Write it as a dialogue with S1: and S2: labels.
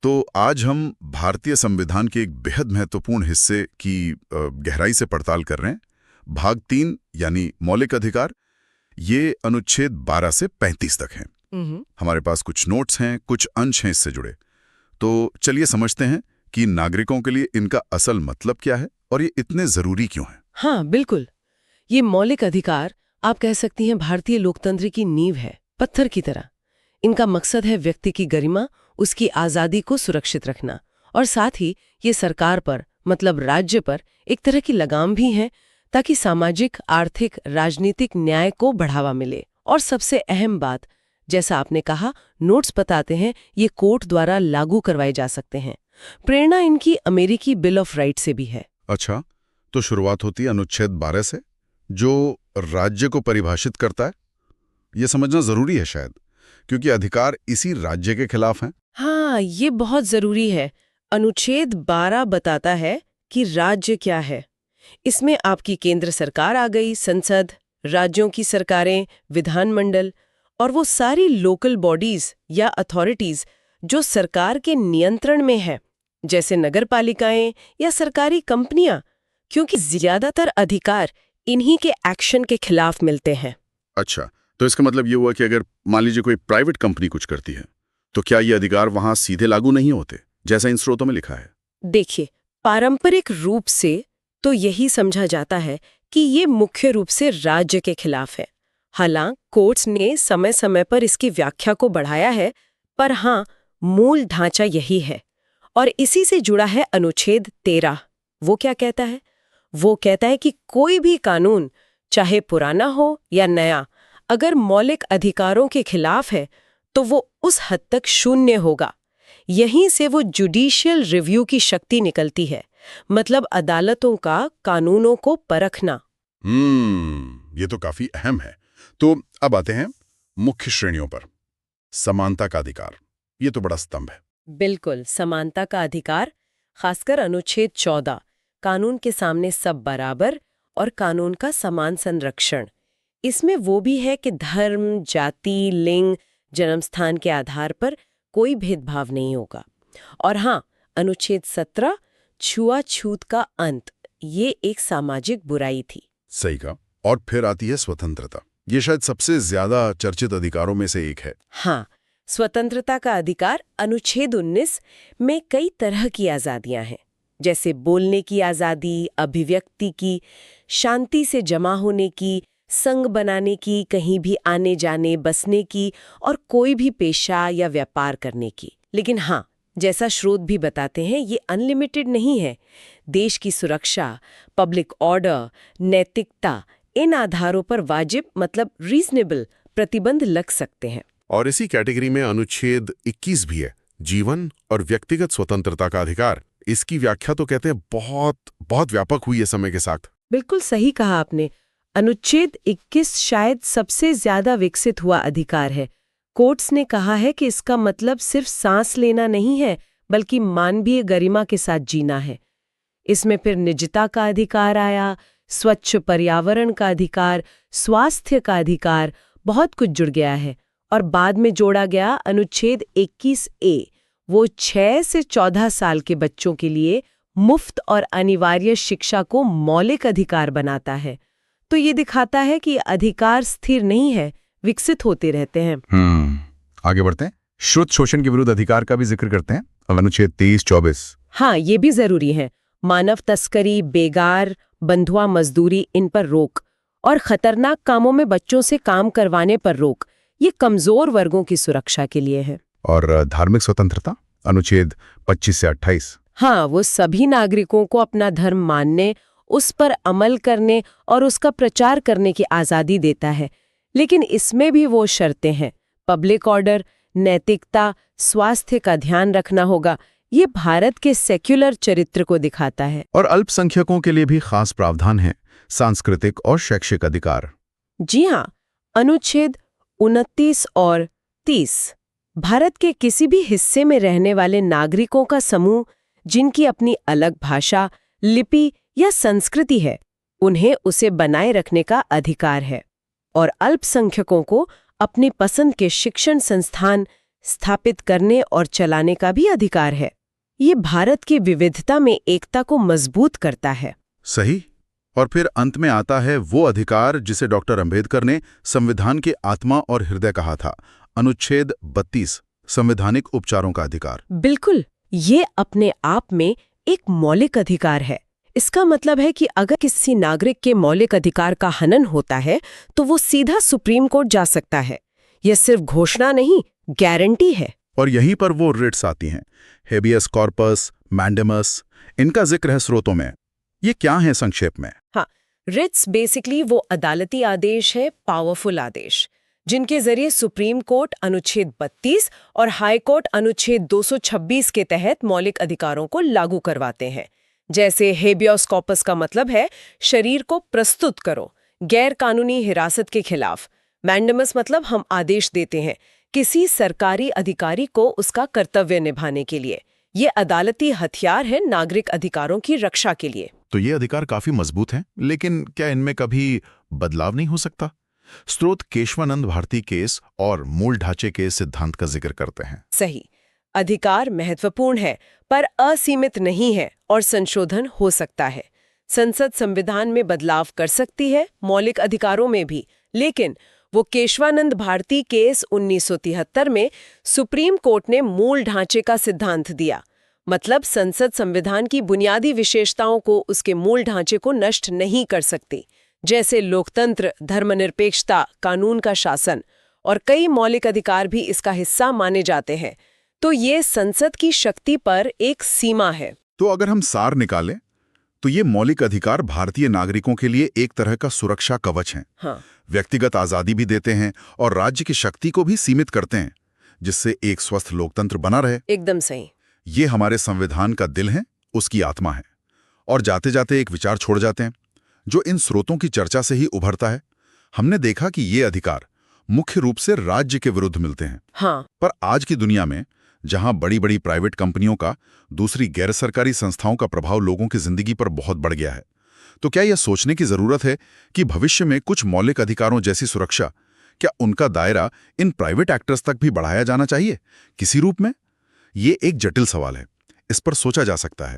S1: तो आज हम भारतीय संविधान के एक बेहद महत्वपूर्ण हिस्से की गहराई से पड़ताल कर रहे हैं। भाग 3 यानी मौलिक अधिकार, ये अनुच्छेद 12 से 35 तक हैं। हमारे पास कुछ नोट्स हैं, कुछ अंश हैं इससे जुड़े। तो चलिए समझते हैं कि नागरिकों के लिए इनका असल मतलब क्या है और ये इतने जरूरी क्यों हैं।
S2: हाँ, बिल्कुल। ये मौलिक अधिकार आप कह सकती हैं भारतीय लोकतंत्र की नींव है, पत्थर की तरह। इनका मकसद है व्यक्ति की गरिमा, उसकी आज़ादी को सुरक्षित रखना, और साथ ही ये सरकार पर मतलब राज्य पर एक तरह की लगाम भी है ताकि सामाजिक, आर्थिक, राजनीतिक न्याय को बढ़ावा मिले। और सबसे अहम बात, जैसा आपने कहा, नोट्स बताते हैं ये कोर्ट द्वारा लागू करवाए जा सकते हैं। प्रेरणा इनकी अमेरिकी बिल ऑफ राइट से भी है।
S1: अच्छा, तो शुरुआत होती है अनुच्छेद 12 से, जो राज्य को परिभाषित करता है। ये समझना जरूरी है शायद, क्योंकि अधिकार इसी राज्य के खिलाफ हैं।
S2: हाँ, ये बहुत जरूरी है। अनुच्छेद 12 बताता है कि राज्य क्या है। इसमें आपकी केंद्र सरकार आ गई, संसद, राज्यों की सरकारें, विधानमंडल और वो सारी लोकल बॉडीज या अथॉरिटीज जो सरकार के नियंत्रण में है, जैसे नगरपालिकाएं या सरकारी कंपनियां, क्योंकि ज्यादातर अधिकार इन्हीं के एक्शन के खिलाफ मिलते हैं।
S1: अच्छा, तो इसका मतलब ये हुआ कि अगर मान लीजिए कोई प्राइवेट कंपनी कुछ करती है, तो क्या ये अधिकार वहां सीधे लागू नहीं होते, जैसा इन स्रोतों में लिखा है?
S2: देखिए, पारंपरिक रूप से तो यही समझा जाता है कि ये मुख्य रूप से राज्य के खिलाफ है। हालांकि कोर्ट्स ने समय समय पर इसकी व्याख्या को बढ़ाया है, पर हाँ, मूल ढांचा यही है। और इसी से जुड़ा है अनुच्छेद 13। वो क्या कहता है? वो कहता है कि कोई भी कानून, चाहे पुराना हो या नया, अगर मौलिक अधिकारों के खिलाफ है तो वो उस हद तक शून्य होगा। यहीं से वो जुडिशियल रिव्यू की शक्ति निकलती है, मतलब अदालतों का कानूनों को परखना।
S1: ये तो काफी अहम है। तो अब आते हैं मुख्य श्रेणियों पर। समानता का अधिकार, ये तो बड़ा स्तंभ है।
S2: बिल्कुल, समानता का अधिकार, खासकर अनुच्छेद 14, कानून के सामने सब बराबर और कानून का समान संरक्षण। इसमें वो भी है कि धर्म, जाति, लिंग, जन्मस्थान के आधार पर कोई भेदभाव नहीं होगा। और हाँ, अनुच्छेद 17, छुआछूत का अंत, ये एक सामाजिक बुराई थी।
S1: सही कहा। और फिर आती है स्वतंत्रता। ये शायद सबसे ज्यादा चर्चित अधिकारों में से एक है।
S2: हाँ, स्वतंत्रता का अधिकार अनुच्छेद 19 में कई तरह की आज़ादियां हैं, जैसे बोलने की आज़ादी, अभिव्यक्ति की, शांति से जमा होने की, संघ बनाने की, कहीं भी आने जाने बसने की और कोई भी पेशा या व्यापार करने की। लेकिन हाँ, जैसा स्रोत भी बताते हैं, ये अनलिमिटेड नहीं है। देश की सुरक्षा, पब्लिक ऑर्डर, नैतिकता, इन आधारों पर वाजिब मतलब रीजनेबल प्रतिबंध लग सकते हैं।
S1: और इसी कैटेगरी में अनुच्छेद 21 भी है, जीवन और व्यक्तिगत स्वतंत्रता का अधिकार। इसकी व्याख्या तो कहते हैं बहुत बहुत व्यापक हुई है समय के साथ।
S2: बिल्कुल सही कहा आपने। अनुच्छेद 21 शायद सबसे ज्यादा विकसित हुआ अधिकार है। कोर्ट्स ने कहा है कि इसका मतलब सिर्फ सांस लेना नहीं है, बल्कि मानवीय गरिमा के साथ जीना है। इसमें फिर निजता का अधिकार आया, स्वच्छ पर्यावरण का अधिकार, स्वास्थ्य का अधिकार, बहुत कुछ जुड़ गया है। और बाद में जोड़ा गया अनुच्छेद 21A, वो 6 से 14 साल के बच्चों के लिए मुफ्त और अनिवार्य शिक्षा को मौलिक अधिकार बनाता है। तो ये दिखाता है कि अधिकार स्थिर नहीं है, विकसित होते रहते हैं।
S1: आगे बढ़ते हैं। श्रुत शोषण के विरुद्ध अधिकार का भी जिक्र करते हैं, अनुच्छेद 23-24।
S2: हाँ, ये भी जरूरी है। मानव तस्करी, बेगार, बंधुआ मजदूरी, इन पर रोक, और खतरनाक कामों में बच्चों से काम करवाने पर रोक, ये कमजोर वर्गों की सुरक्षा के लिए है।
S1: और धार्मिक स्वतंत्रता, अनुच्छेद 25 से 28।
S2: हाँ, वो सभी नागरिकों को अपना धर्म मानने, उस पर अमल करने और उसका प्रचार करने की आज़ादी देता है। लेकिन इसमें भी वो शर्तें हैं। पब्लिक ऑर्डर, नैतिकता, स्वास्थ्य का ध्यान रखना होगा। ये भारत के सेक्युलर चरित्र को दिखाता है।
S1: और अल्पसंख्यकों के लिए भी खास प्रावधान है, सांस्कृतिक और शैक्षिक अधिकार।
S2: जी हाँ, अनुच्छेद 29 और 30, भारत के किसी भी हिस्से में रहने वाले नागरिकों का समूह जिनकी अपनी अलग भाषा, लिपि या संस्कृति है, उन्हें उसे बनाए रखने का अधिकार है। और अल्पसंख्यकों को अपनी पसंद के शिक्षण संस्थान, स्थापित करने और चलाने का भी अधिकार है। ये भारत की विविधता में एकता को मजबूत करता है।
S1: सही। और फिर अंत में आता है वो अधिकार जिसे डॉक्टर अंबेडकर ने संविधान के आत्मा और हृदय कहा था, अनुच्छेद 32, संवैधानिक उपचारों का अधिकार।
S2: बिल्कुल, ये अपने आप में एक मौलिक अधिकार है। इसका मतलब है कि अगर किसी नागरिक के मौलिक अधिकार का हनन होता है तो वो सीधा सुप्रीम कोर्ट जा सकता है। यह सिर्फ घोषणा नहीं, गारंटी है।
S1: और यहीं पर वो रिट्स आती हैं, हेबियस कॉर्पस, मैंडेमस, इनका जिक्र है स्रोतों में। ये क्या है संक्षेप में?
S2: हाँ, रिट्स बेसिकली वो अदालती आदेश है, पावरफुल आदेश, जिनके जरिए सुप्रीम कोर्ट अनुच्छेद 32 और हाई कोर्ट अनुच्छेद 226 के तहत मौलिक अधिकारों को लागू करवाते हैं। जैसे हेबियस कॉर्पस का मतलब है शरीर को प्रस्तुत करो, गैर कानूनी हिरासत के खिलाफ। मैंडेमस मतलब हम आदेश देते हैं किसी सरकारी अधिकारी को उसका कर्तव्य निभाने के लिए। ये अदालती हथियार है नागरिक अधिकारों की रक्षा के लिए।
S1: तो ये अधिकार काफी मजबूत हैं, लेकिन क्या इनमें कभी बदलाव नहीं हो सकता? स्रोत केशवानंद भारती केस और मूल ढांचे के सिद्धांत का जिक्र करते हैं।
S2: सही, अधिकार महत्वपूर्ण है पर असीमित नहीं है और संशोधन हो सकता है। संसद संविधान में बदलाव कर सकती है, मौलिक अधिकारों में भी, लेकिन वो केशवानंद भारती केस 1973 में सुप्रीम कोर्ट ने मूल ढांचे का सिद्धांत दिया। मतलब संसद संविधान की बुनियादी विशेषताओं को, उसके मूल ढांचे को नष्ट नहीं कर सकती, जैसे लोकतंत्र, धर्मनिरपेक्षता, कानून का शासन, और कई मौलिक अधिकार भी इसका हिस्सा माने जाते हैं। तो ये संसद की शक्ति पर एक सीमा है।
S1: तो अगर हम सार निकालें तो ये मौलिक अधिकार भारतीय नागरिकों के लिए एक तरह का सुरक्षा कवच हैं।
S2: हाँ,
S1: व्यक्तिगत आजादी भी देते हैं और राज्य की शक्ति को भी सीमित करते हैं, जिससे एक स्वस्थ लोकतंत्र बना रहे।
S2: एकदम सही।
S1: ये हमारे संविधान का दिल है, उसकी आत्मा है। और जाते जाते एक विचार छोड़ जाते हैं जो इन स्रोतों की चर्चा से ही उभरता है। हमने देखा कि ये अधिकार मुख्य रूप से राज्य के विरुद्ध मिलते हैं।
S2: हाँ,
S1: पर आज की दुनिया में जहां बड़ी बड़ी प्राइवेट कंपनियों का, दूसरी गैर सरकारी संस्थाओं का प्रभाव लोगों की जिंदगी पर बहुत बढ़ गया है, तो क्या यह सोचने की जरूरत है कि भविष्य में कुछ मौलिक अधिकारों जैसी सुरक्षा, क्या उनका दायरा इन प्राइवेट एक्टर्स तक भी बढ़ाया जाना चाहिए किसी रूप में? ये एक जटिल सवाल है, इस पर सोचा जा सकता है।